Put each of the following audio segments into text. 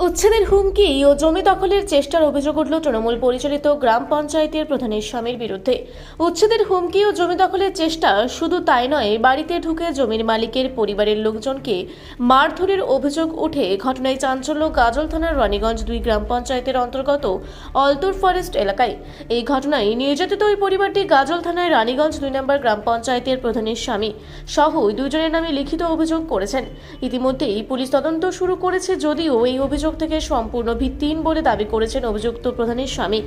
উচ্ছেদের হুমকি ও জমি দখলের চেষ্টার অভিযোগ উঠল তৃণমূল পরিচালিত গ্রাম পঞ্চায়েতের প্রধানের স্বামীর বিরুদ্ধে। উচ্ছেদের হুমকি ও জমি দখলের চেষ্টা, শুধু তাই নয়, বাড়িতে ঢুকে জমির মালিকের পরিবারের লোকজনকে মারধরের অভিযোগ উঠে ঘটনায় চাঞ্চল্য গাজল থানার রানীগঞ্জ 2 গ্রাম পঞ্চায়েতের অন্তর্গত অলতুর ফরেস্ট এলাকায়। এই ঘটনায় নির্যাতিত ওই পরিবারটি গাজল থানায় রানীগঞ্জ 2 নম্বর গ্রাম পঞ্চায়েতের প্রধানের স্বামী সহ দুজনের নামে লিখিত অভিযোগ করেছেন। ইতিমধ্যেই পুলিশ তদন্ত শুরু করেছে, যদিও এই অভিযোগ থেকে সম্পূর্ণ ভিত্তিহীন বলে দাবি করেছেন অভিযুক্ত প্রধানের স্বামী।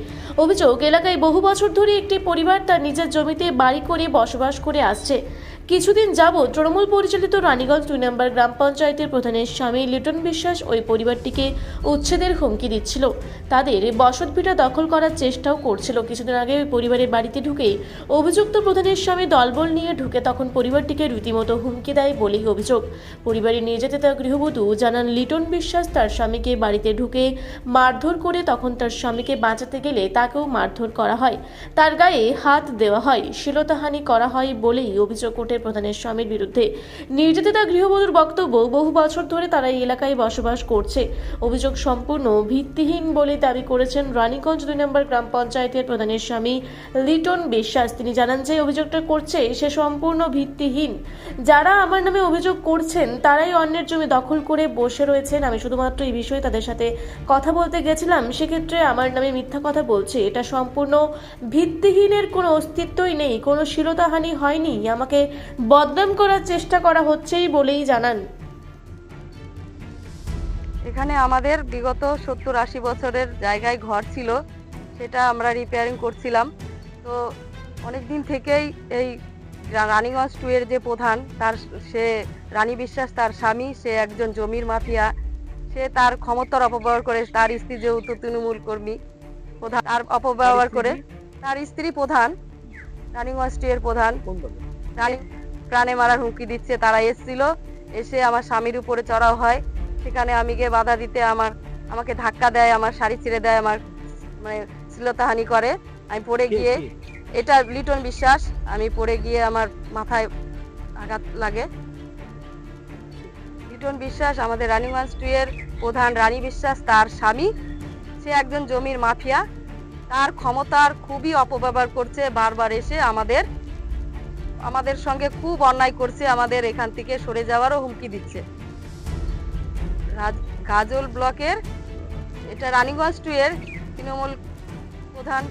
অভিযোগ, এলাকায় বহু বছর ধরে একটি পরিবার তার নিজের জমিতে বাড়ি করে বসবাস করে আসছে। কিছুদিন যাবৎ তৃণমূল পরিচালিত রানীগঞ্জ 2 নম্বর গ্রাম পঞ্চায়েতের প্রধানের স্বামী লিটন বিশ্বাস ওই পরিবারটিকে উচ্ছেদের হুমকি দিচ্ছিল, তাদের বসতভিটা দখল করার চেষ্টাও করছিল। কিছুদিন আগে ওই পরিবারের বাড়িতে ঢুকেই অভিযুক্ত প্রধানের স্বামী দলবল নিয়ে ঢুকে তখন পরিবারটিকে রীতিমতো হুমকি দেয় বলেই অভিযোগ। পরিবারের নির্যাতিতা গৃহবধূ জানান, লিটন বিশ্বাস তার স্বামীকে বাড়িতে ঢুকে মারধর করে, তখন তার স্বামীকে বাঁচাতে গেলে তাকেও মারধর করা হয়, তার গায়ে হাত দেওয়া হয়, শ্লীলতাহানি করা হয় বলেই অভিযোগ ওঠে প্রধানের স্বামীর বিরুদ্ধে। নির্যাতিতা গৃহবধূর বক্তব্য, বহু বছর ধরে তারা এই এলাকায় বসবাস করছে। অভিযোগ সম্পূর্ণ ভিত্তিহীন বলে দাবি করেছেন রানীগঞ্জ 2 নম্বর গ্রাম পঞ্চায়েতের প্রধানের স্বামী লিটন বিশ্বাস। তিনি জানান যে অভিযোগটা করছে সে সম্পূর্ণ ভিত্তিহীন। যারা আমার নামে অভিযোগ করছেন তারাই অন্যের জমি দখল করে বসে রয়েছেন। আমি শুধুমাত্র এই বিষয়ে তাদের সাথে কথা বলতে গেছিলাম, সেক্ষেত্রে আমার নামে মিথ্যা কথা বলছে। এটা সম্পূর্ণ ভিত্তিহীনের কোনো অস্তিত্বই নেই, কোনো শ্লীলতাহানি হয়নি, আমাকে বদনাম করার চেষ্টা করা হচ্ছেই বলেই জানান। এখানে আমাদের বিগত 70-80 বছরের জায়গায় ঘর ছিল, সেটা আমরা রিপেয়ারিং করছিলাম। তো অনেক দিন থেকেই এই রানীগঞ্জ 2 এর যে প্রধান, সে রানী বিশ্বাস, তার স্বামী, সে একজন জমির মাফিয়া। সে তার ক্ষমতার অপব্যবহার করে, তার স্ত্রী যেহেতু তৃণমূল কর্মী প্রধান, তার অপব্যবহার করে তার স্ত্রী প্রধান, রানীগঞ্জ 2 এর প্রধান, রানী প্রাণে মারার হুমকি দিচ্ছে। তারা এসেছিল, এসে আমার স্বামীর উপরে চড়াও হয়। সেখানে আমি গিয়ে বাধা দিতে আমাকে ধাক্কা দেয়, আমার শাড়ি ছিঁড়ে দেয়, আমার মানে শ্লীলতাহানি করে। আমি পড়ে গিয়ে, এটা লিটন বিশ্বাস, আমি পড়ে গিয়ে আমার মাথায় আঘাত লাগে। লিটন বিশ্বাস আমাদের রানীগঞ্জ 2 এর প্রধান, রানী বিশ্বাস তার স্বামী, সে একজন জমির মাফিয়া। তার ক্ষমতার খুবই অপব্যবহার করছে, বারবার এসে আমাদের সঙ্গে খুব অন্যায় করছে, আমাদের এখান থেকে সরে যাওয়ারও হুমকি দিচ্ছে। গাজল ব্লকের, এটা রানীগঞ্জ 2 এর তৃণমূল প্রধান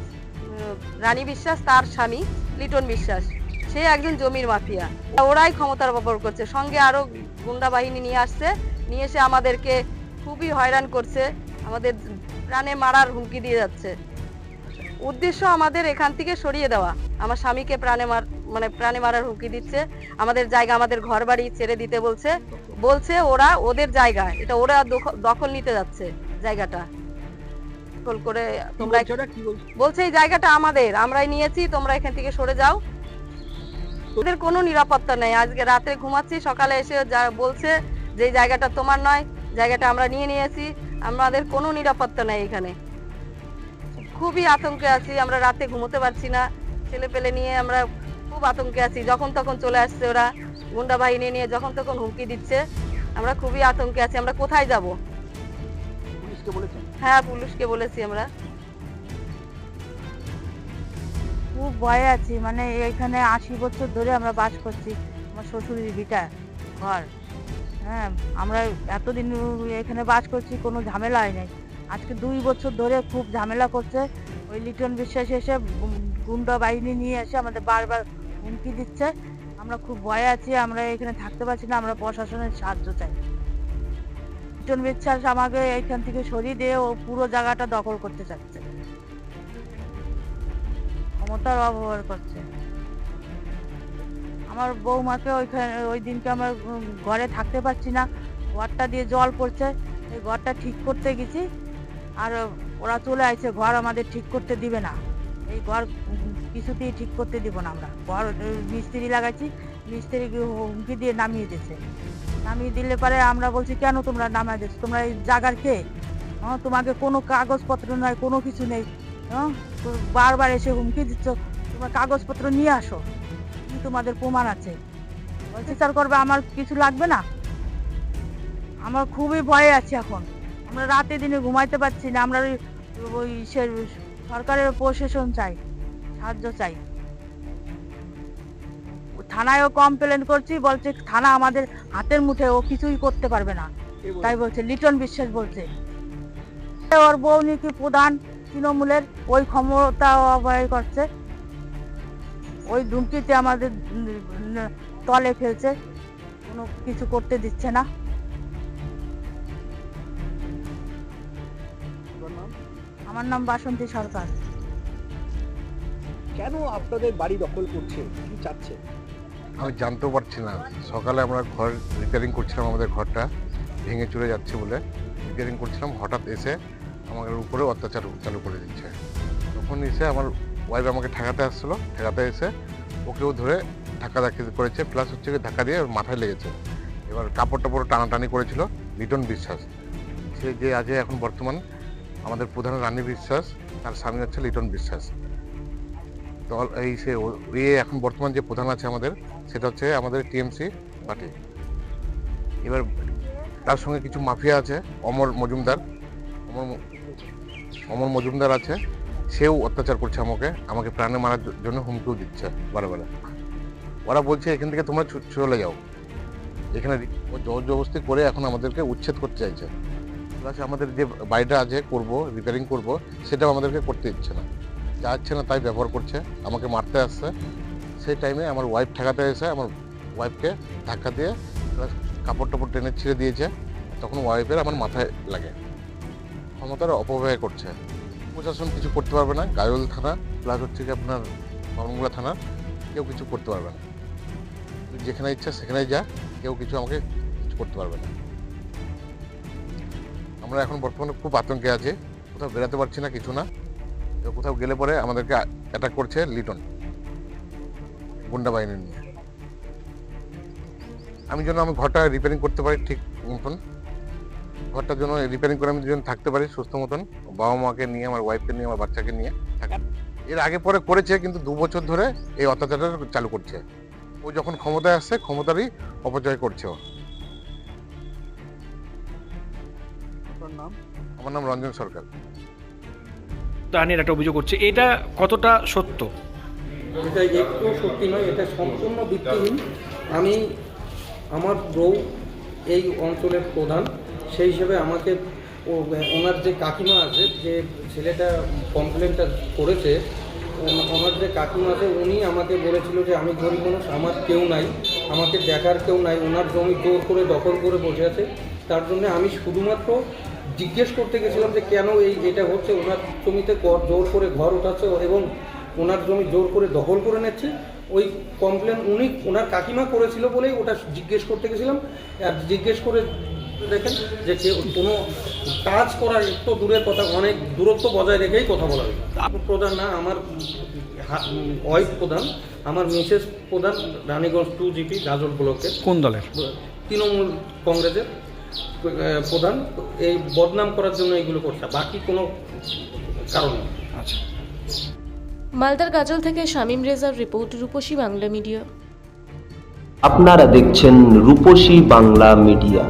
রানী বিশ্বাস, তার স্বামী লিটন বিশ্বাস, সে একজন জমির মাফিয়া। ওরাই ক্ষমতার অপব্যবহার করছে, সঙ্গে আরো গুন্ডা বাহিনী নিয়ে আসছে, নিয়ে এসে আমাদেরকে খুবই হয়রান করছে, আমাদের প্রাণে মারার হুমকি দিয়ে যাচ্ছে। উদ্দেশ্য আমাদের এখান থেকে সরিয়ে দেওয়া, আমার স্বামীকে প্রাণে মারার হুমকি দিচ্ছে। আমাদের জায়গা, আমাদের ঘর বাড়ি ছেড়ে দিতে বলছে ওরা, ওদের জায়গা, এটা ওরা দখল নিতে যাচ্ছে জায়গাটা দখল করে। তোমরা বলছে এই জায়গাটা আমাদের, আমরাই নিয়েছি, তোমরা এখান থেকে সরে যাও। ওদের কোনো নিরাপত্তা নেই। আজকে রাতে ঘুমাচ্ছি, সকালে এসে বলছে যে এই জায়গাটা তোমার নয়, জায়গাটা আমরা নিয়েছি। আমাদের কোনো নিরাপত্তা নেই এখানে, খুবই আতঙ্কে আছি। আমরা রাতে ঘুমোতে পারছি না, ছেলে পেলে নিয়ে আমরা খুব আতঙ্কে আছি। যখন তখন চলে আসছে ওরা, গুন্ডা বাহিনী নিয়ে যখন তখন হুমকি দিচ্ছে। আমরা খুবই আতঙ্কে আছি, আমরা কোথায় যাব? পুলিশকে বলেছেন? হ্যাঁ, পুলিশকে বলেছি আমরা। খুব ভয়ে আছি, মানে এখানে 80 বছর ধরে আমরা বাস করছি, আমার শ্বশুরের ভিটা ঘর। হ্যাঁ, আমরা এতদিন এখানে বাস করছি, কোনো ঝামেলা হয় নাই। আজকে 2 বছর ধরে খুব ঝামেলা করছে। ওই লিটন বিশ্বাস এসে গুন্ডা বাহিনী নিয়ে এসে আমাদের বারবার হুমকি দিচ্ছে। আমরা খুব ভয়ে আছি, আমরা এখানে থাকতে পারছি না, আমরা প্রশাসনের সাহায্য চাই। লিটন বিশ্বাস আমাকে এখান থেকে সরিয়ে দিয়ে ও পুরো জায়গাটা দখল করতে চাচ্ছে, ক্ষমতার অপব্যবহার করছে। আমার বৌমাকে ওই দিনকে আমার ঘরে থাকতে পারছি না, ঘরটা দিয়ে জল পড়ছে, এই ঘরটা ঠিক করতে গেছি, আর ওরা চলে আসছে, ঘর আমাদের ঠিক করতে দিবে না। এই ঘর কিছুতেই ঠিক করতে দিব না আমরা। ঘর মিস্ত্রি লাগাইছি, মিস্ত্রি হুমকি দিয়ে নামিয়ে দিয়েছে। নামিয়ে দিলে পরে আমরা বলছি, কেন তোমরা নামিয়ে দিচ্ছ? তোমরা এই জায়গার কে? তোমাকে কোনো কাগজপত্র নয়, কোনো কিছু নেই। বারবার এসে হুমকি দিচ্ছ, তোমার কাগজপত্র নিয়ে আসো, কি তোমাদের প্রমাণ আছে? বিচার করবে, আমার কিছু লাগবে না। আমার খুবই ভয়ে আছি এখন। আমরা রাতে দিনে ঘুমাইতে পারছি না। আমরা ওই সরকারের প্রশাসন চাই, সাহায্য চাই। থানায়ও কমপ্লেন করছি, বলছে থানা আমাদের হাতের মুঠে, ও কিছুই করতে পারবে না, তাই বলছে। লিটন বিশ্বাস বলছে ওর বউ নাকি প্রধান তৃণমূলের, ওই ক্ষমতা অবহেলা করছে, ওই ধুমকিতে আমাদের তলে ফেলছে, কোনো কিছু করতে দিচ্ছে না। আমার নাম বাসন্তী সরকার। কেন আপনাদের বাড়ি দখল করছে, কি চাচ্ছে? আমি জানতেও পারছি না। সকালে আমরা ঘর রিপেয়ারিং করছিলাম, আমাদের ঘরটা ভেঙে চলে যাচ্ছে বলে রিপেয়ারিং করছিলাম, হঠাৎ এসে আমাদের উপরে অত্যাচার চালু করে দিচ্ছে। তখন এসে আমার ওয়াইফ আমাকে ঠেকাতে আসছিলো, ঠেকাতে এসে ওকেও ধরে ধাক্কাধাক্কি করেছে, প্লাস হচ্ছে কি ধাক্কা দিয়ে ওর মাথায় লেগেছে। এবার কাপড় টাপড় টানাটানি করেছিল লিটন বিশ্বাস, সে যে আজ এখন বর্তমান আমাদের প্রধান রানী বিশ্বাস, তার স্বামী হচ্ছে লিটন বিশ্বাস। দল এই সে এখন বর্তমান যে প্রধান আছে আমাদের, সেটা হচ্ছে আমাদের টিএমসি পার্টি। এবার তার সঙ্গে কিছু মাফিয়া আছে, অমর মজুমদার আছে, সেও অত্যাচার করছে আমাকে প্রাণে মারার জন্য হুমকিও দিচ্ছে বারবার। ওরা বলছে এখান থেকে তোমরা চলে যাও, এখানে জোর জবরদস্তি করে এখন আমাদেরকে উচ্ছেদ করতে চাইছে। প্লাস আমাদের যে বাড়িটা আছে রিপেয়ারিং করব, সেটাও আমাদেরকে করতে দিচ্ছে না, যাচ্ছে না তাই ব্যবহার করছে, আমাকে মারতে আসছে। সেই টাইমে আমার ওয়াইফ ঠেকাতে এসে আমার ওয়াইফকে ধাক্কা দিয়ে কাপড় টাপড় টেনে ছিঁড়ে দিয়েছে। তখন ওয়াইফের আমার মাথায় লাগে। ক্ষমতার অপব্যয় করছে, প্রশাসন কিছু করতে পারবে না। গাজল থানা প্লাস হচ্ছে কি আপনার বামনগোলা থানা, কেউ কিছু করতে পারবে না। যেখানে ইচ্ছা সেখানেই যা, কেউ কিছু আমাকে কিছু করতে পারবে না। আমরা এখন বর্তমানে খুব আতঙ্কে আছি, কোথাও বেরোতে পারছি না, কিছু না। কোথাও গেলে পরে আমাদেরকে অ্যাটাক করছে লিটন গুন্ডা বাহিনী নিয়ে। আমি ঘরটা রিপেয়ারিং করতে পারি ঠিক মতন, ঘরটার জন্য রিপেয়ারিং করে আমি দুজন থাকতে পারি সুস্থ মতন, বাবা মাকে নিয়ে, আমার ওয়াইফকে নিয়ে, আমার বাচ্চাকে নিয়ে থাকি। এর আগে পরে করেছে, কিন্তু 2 বছর ধরে এই অত্যাচারটা চালু করছে। ও যখন ক্ষমতায় আসছে, ক্ষমতারই অপচয় করছে ও। আমার নাম রঞ্জন সরকার। তাহানির একটা অভিযোগ করছে, এটা কতটা সত্য? এটা একটু সত্যি নয়, এটা সম্পূর্ণ ভিত্তিহীন। আমার বউ এই অঞ্চলের প্রধান, সেই হিসেবে আমাকে ওনার যে কাকিমা আছে, যে ছেলেটা কমপ্লেনটা করেছে, ওনার যে কাকিমা আছে, উনি আমাকে বলেছিল যে আমি গরিব মানুষ, আমার কেউ নাই, আমাকে দেখার কেউ নাই, ওনার জমি জোর করে দখল করে বসে আছে। তার জন্য আমি শুধুমাত্র জিজ্ঞেস করতে গেছিলাম যে কেন এটা হচ্ছে। ওনার জমিতে জোর করে ঘর উঠাচ্ছে এবং ওনার জমি জোর করে দখল করে নিচ্ছে। ওই কমপ্লেন ওনার কাকিমা করেছিল বলেই ওটা জিজ্ঞেস করতে গেছিলাম। আর জিজ্ঞেস করে দেখেন যে কোনো কাজ করার একটু দূরের কথা, অনেক দূরত্ব বজায় রেখেই কথা বলা হয়। প্রধান না, আমার ওয়াইফ প্রধান, আমার মিসেস প্রধান, রানীগঞ্জ 2 জিপি গাজল ব্লকের। কোন দলের? তৃণমূল কংগ্রেসের প্রধান। এই বদনাম করার জন্য এইগুলো করছে, বাকি কোনো কারণ নেই। আচ্ছা। মালদার গাজল থেকে শামীম রেজার রিপোর্ট, রূপসী বাংলা মিডিয়া। আপনারা দেখছেন রূপসী বাংলা মিডিয়া।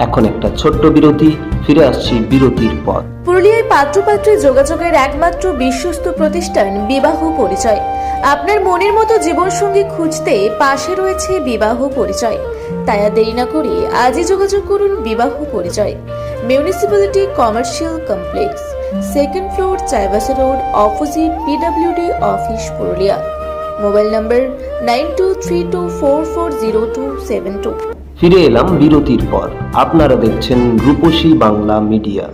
এখন একটা ছোট্ট বিরতি, ফিরে আসছি বিরতির পর। পুরুলিয়ায় পাত্রপাত্রী যোগাযোগের একমাত্র বিশ্বস্ত প্রতিষ্ঠান বিবাহ পরিচয়। আপনার মনের মতো জীবনসঙ্গী খুঁজতে পাশে রয়েছে বিবাহ পরিচয়। তাই আর দেরি না করে আজই যোগাযোগ করুন বিবাহ পরিচয়। Municipality commercial complex, 2nd floor, Chaibasa road, opposite PWD office, Purulia. Mobile নম্বর 9232440272। ফিরে এলাম বিরতির পর। আপনারা দেখছেন রূপসী বাংলা মিডিয়া।